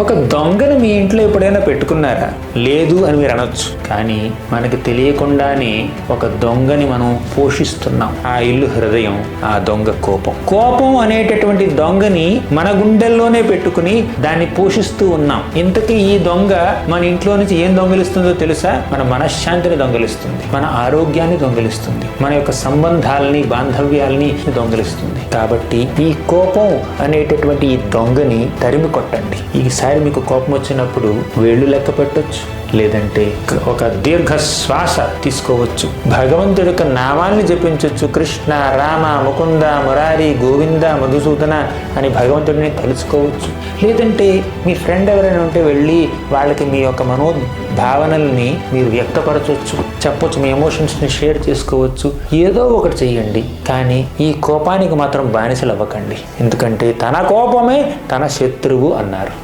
ఒక దొంగను మీ ఇంట్లో ఎప్పుడైనా పెట్టుకున్నారా? లేదు అని మీరు అనొచ్చు. కానీ మనకి తెలియకుండానే ఒక దొంగని మనం పోషిస్తున్నాం. ఆ ఇల్లు హృదయం, ఆ దొంగ కోపం. కోపం అనేటటువంటి దొంగని మన గుండెల్లోనే పెట్టుకుని దాన్ని పోషిస్తూ ఉన్నాం. ఇంతకీ ఈ దొంగ మన ఇంట్లో నుంచి ఏం దొంగలిస్తుందో తెలుసా? మన మనశ్శాంతిని దొంగలిస్తుంది, మన ఆరోగ్యాన్ని దొంగలిస్తుంది, మన యొక్క సంబంధాలని, బాంధవ్యాల్ని దొంగలిస్తుంది. కాబట్టి ఈ కోపం అనేటటువంటి ఈ దొంగని తరిమి కొట్టండి. ఈసారి మీకు కోపం వచ్చినప్పుడు వేళ్ళు లెక్క పెట్టొచ్చు, లేదంటే ఒక దీర్ఘ శ్వాస తీసుకోవచ్చు, భగవంతుడి యొక్క నామాల్ని జపించవచ్చు. కృష్ణ, రామ, ముకుంద, మురారి, గోవింద, మధుసూదన అని భగవంతుడిని తలుచుకోవచ్చు. లేదంటే మీ ఫ్రెండ్ ఎవరైనా ఉంటే వెళ్ళి వాళ్ళకి మీ యొక్క మనోభావనల్ని మీరు వ్యక్తపరచవచ్చు, చెప్పొచ్చు, మీ ఎమోషన్స్ని షేర్ చేసుకోవచ్చు. ఏదో ఒకటి చెయ్యండి, కానీ ఈ కోపానికి మాత్రం బానిసలు అవ్వకండి. ఎందుకంటే తన కోపమే తన శత్రువు అన్నారు.